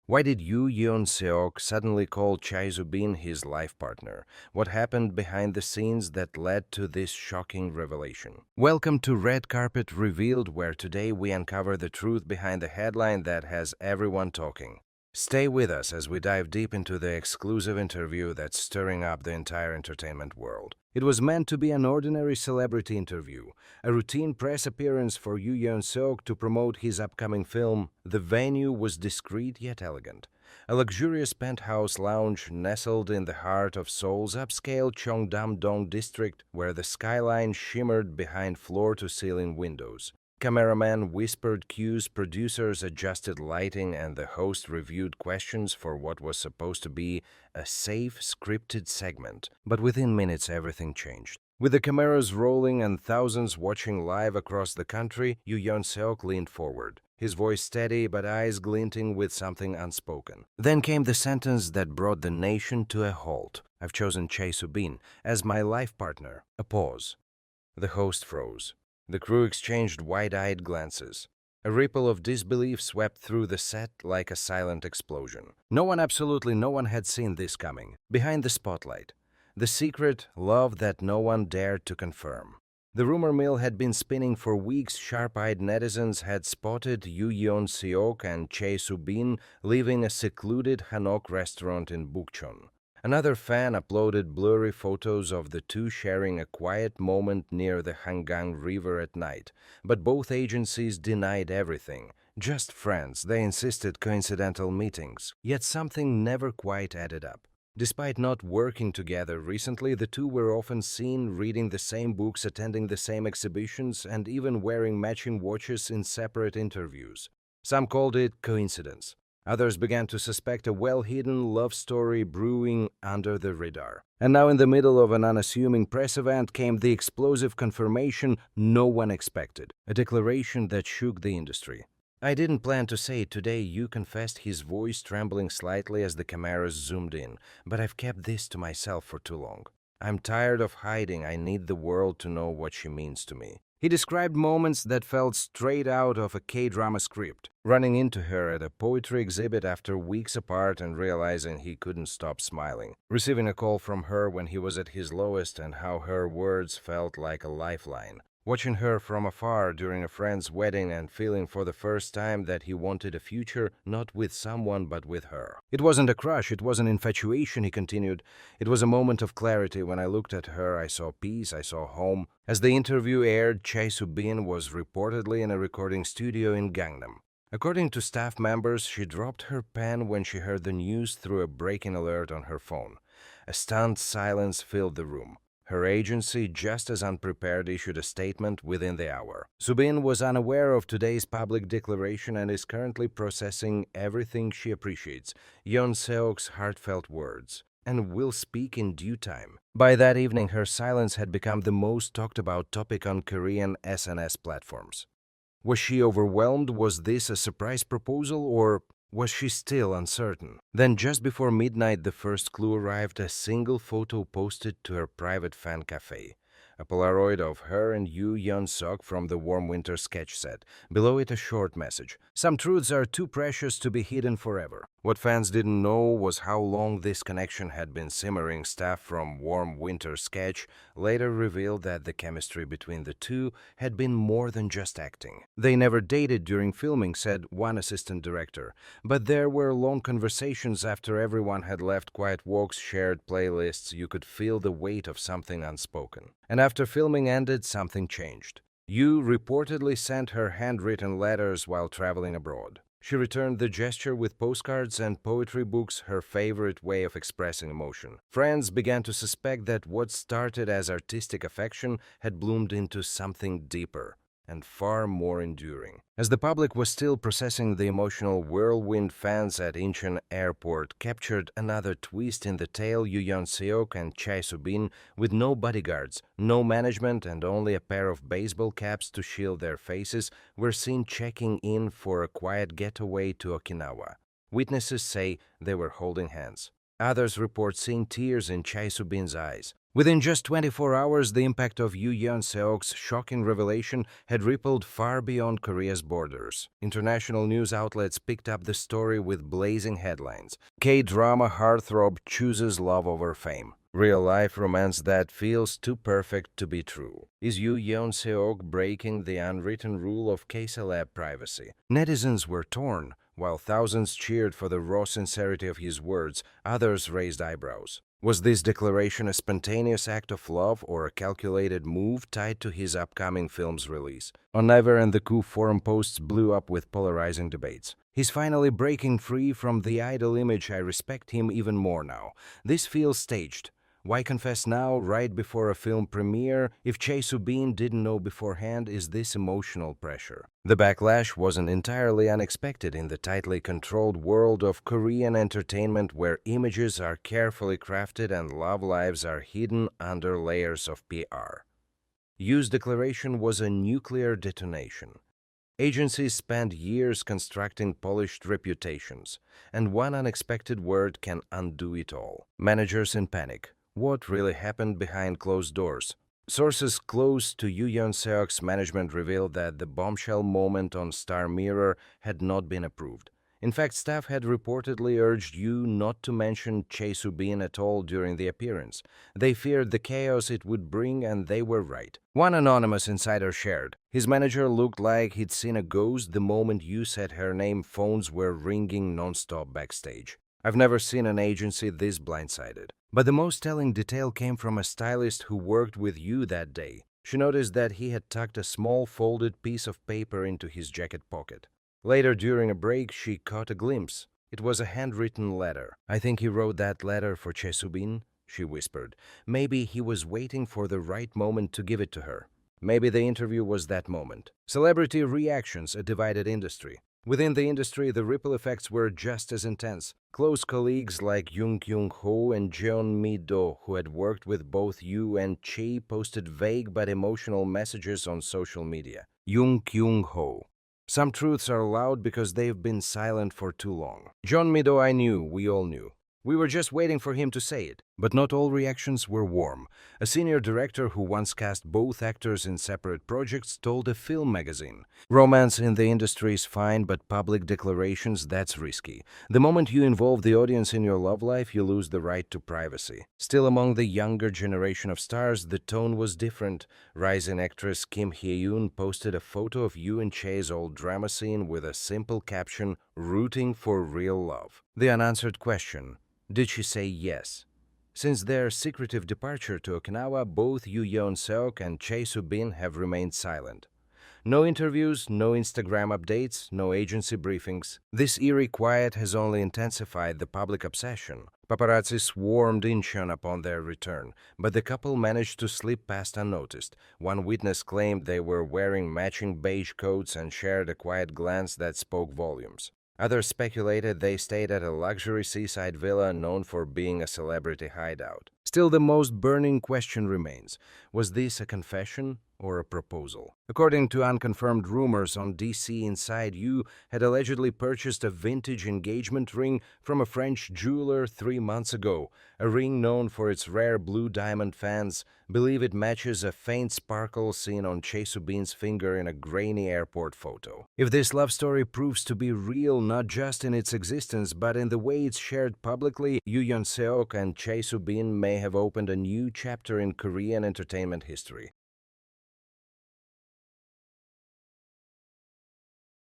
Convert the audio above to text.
Why did Yoo Yeon-seok suddenly call Chae Soo-bin his life partner? What happened behind the scenes that led to this shocking revelation? Welcome to Red Carpet Revealed, where today we uncover the truth behind the headline that has everyone talking. Stay with us as we dive deep into the exclusive interview that's stirring up the entire entertainment world. It was meant to be an ordinary celebrity interview, a routine press appearance for Yoo Yeon-seok to promote his upcoming film. The venue was discreet yet elegant. A luxurious penthouse lounge nestled in the heart of Seoul's upscale Cheongdam-dong district, where the skyline shimmered behind floor-to-ceiling windows. Cameraman whispered cues, producers adjusted lighting, and the host reviewed questions for what was supposed to be a safe, scripted segment. But within minutes, everything changed. With the cameras rolling and thousands watching live across the country, Yoo Yeon-seok leaned forward, his voice steady but eyes glinting with something unspoken. Then came the sentence that brought the nation to a halt. "I've chosen Chae Soo-bin as my life partner." A pause. The host froze. The crew exchanged wide-eyed glances. A ripple of disbelief swept through the set like a silent explosion. Absolutely no one had seen this coming. Behind the spotlight, the secret love that no one dared to confirm. The rumor mill had been spinning for weeks. Sharp-eyed netizens had spotted Yoo Yeon-seok and Chae Soo-bin leaving a secluded Hanok restaurant in Bukchon. Another fan uploaded blurry photos of the two sharing a quiet moment near the Hangang River at night, but both agencies denied everything. Just friends, they insisted, coincidental meetings. Yet something never quite added up. Despite not working together recently, the two were often seen reading the same books, attending the same exhibitions, and even wearing matching watches in separate interviews. Some called it coincidence. Others began to suspect a well-hidden love story brewing under the radar. And now, in the middle of an unassuming press event, came the explosive confirmation no one expected. A declaration that shook the industry. "I didn't plan to say it today," Yoo confessed, his voice trembling slightly as the cameras zoomed in. "But I've kept this to myself for too long. I'm tired of hiding. I need the world to know what she means to me." He described moments that felt straight out of a K-drama script. Running into her at a poetry exhibit after weeks apart and realizing he couldn't stop smiling. Receiving a call from her when he was at his lowest and how her words felt like a lifeline. Watching her from afar during a friend's wedding and feeling for the first time that he wanted a future not with someone but with her. "It wasn't a crush, it wasn't infatuation," he continued. "It was a moment of clarity. When I looked at her, I saw peace, I saw home." As the interview aired, Chae Soo-bin was reportedly in a recording studio in Gangnam. According to staff members, she dropped her pen when she heard the news through a breaking alert on her phone. A stunned silence filled the room. Her agency, just as unprepared, issued a statement within the hour. Soo-bin was unaware of today's public declaration and is currently processing everything she appreciates, Yeon-seok's heartfelt words, and will speak in due time. By that evening, her silence had become the most talked about topic on Korean SNS platforms. Was she overwhelmed? Was this a surprise proposal, or was she still uncertain? Then, just before midnight, the first clue arrived, a single photo posted to her private fan cafe. A Polaroid of her and Yoo Yeon-seok from the warm winter sketch set. Below it, a short message. "Some truths are too precious to be hidden forever." What fans didn't know was how long this connection had been simmering. Staff from Warm Winter Sketch later revealed that the chemistry between the two had been more than just acting. "They never dated during filming," said one assistant director. "But there were long conversations after everyone had left, quiet walks, shared playlists. You could feel the weight of something unspoken." And after filming ended, something changed. Yoo reportedly sent her handwritten letters while traveling abroad. She returned the gesture with postcards and poetry books, her favorite way of expressing emotion. Friends began to suspect that what started as artistic affection had bloomed into something deeper and far more enduring. As the public was still processing the emotional whirlwind, fans at Incheon Airport captured another twist in the tale. Yoo Yeon-seok and Chae Soo-bin, with no bodyguards, no management, and only a pair of baseball caps to shield their faces, were seen checking in for a quiet getaway to Okinawa. Witnesses say they were holding hands. Others report seeing tears in Chae Soo-bin's eyes. Within just 24 hours, the impact of Yoo Yeon-seok's shocking revelation had rippled far beyond Korea's borders. International news outlets picked up the story with blazing headlines. K-drama heartthrob chooses love over fame. Real-life romance that feels too perfect to be true. Is Yoo Yeon-seok breaking the unwritten rule of K-celeb privacy? Netizens were torn. While thousands cheered for the raw sincerity of his words, others raised eyebrows. Was this declaration a spontaneous act of love or a calculated move tied to his upcoming film's release? On Never and the Coup forum posts blew up with polarizing debates. He's finally breaking free from the idol image. I respect him even more now. This feels staged. Why confess now, right before a film premiere? If Chae Soo-bin didn't know beforehand, is this emotional pressure? The backlash wasn't entirely unexpected in the tightly controlled world of Korean entertainment, where images are carefully crafted and love lives are hidden under layers of PR. Yoo's declaration was a nuclear detonation. Agencies spend years constructing polished reputations, and one unexpected word can undo it all. Managers in panic. What really happened behind closed doors? Sources close to Yoo Yeon-seok's management revealed that the bombshell moment on Star Mirror had not been approved. In fact, staff had reportedly urged Yoo not to mention Chae Soo-bin at all during the appearance. They feared the chaos it would bring, and they were right. One anonymous insider shared, his manager looked like he'd seen a ghost the moment Yoo said her name. Phones were ringing non-stop backstage. I've never seen an agency this blindsided. But the most telling detail came from a stylist who worked with Yoo that day. She noticed that he had tucked a small folded piece of paper into his jacket pocket. Later, during a break, she caught a glimpse. It was a handwritten letter. I think he wrote that letter for Chae Soo-bin, she whispered. Maybe he was waiting for the right moment to give it to her. Maybe the interview was that moment. Celebrity reactions, a divided industry. Within the industry, the ripple effects were just as intense. Close colleagues like Jung Kyung-ho and Jeon Mi-do, who had worked with both Yoo and Chae, posted vague but emotional messages on social media. Jung Kyung-ho. Some truths are loud because they've been silent for too long. Jeon Mi-do, I knew, we all knew. We were just waiting for him to say it. But not all reactions were warm. A senior director who once cast both actors in separate projects told a film magazine, "Romance in the industry is fine, but public declarations, that's risky. The moment you involve the audience in your love life, you lose the right to privacy." Still, among the younger generation of stars, the tone was different. Rising actress Kim Hye-yoon posted a photo of Yoo and Chae's old drama scene with a simple caption, "Rooting for real love." The unanswered question, did she say yes? Since their secretive departure to Okinawa, both Yoo Yeon-seok and Chae Soo-bin have remained silent. No interviews, no Instagram updates, no agency briefings. This eerie quiet has only intensified the public obsession. Paparazzi swarmed Incheon upon their return, but the couple managed to slip past unnoticed. One witness claimed they were wearing matching beige coats and shared a quiet glance that spoke volumes. Others speculated they stayed at a luxury seaside villa known for being a celebrity hideout. Still, the most burning question remains, was this a confession or a proposal? According to unconfirmed rumors on DC Inside, Yoo had allegedly purchased a vintage engagement ring from a French jeweler 3 months ago, a ring known for its rare blue diamond. Fans believe it matches a faint sparkle seen on Chae Soo-bin's finger in a grainy airport photo. If this love story proves to be real, not just in its existence but in the way it's shared publicly, Yoo Yeon-seok and Chae Soo-bin may have opened a new chapter in Korean entertainment history.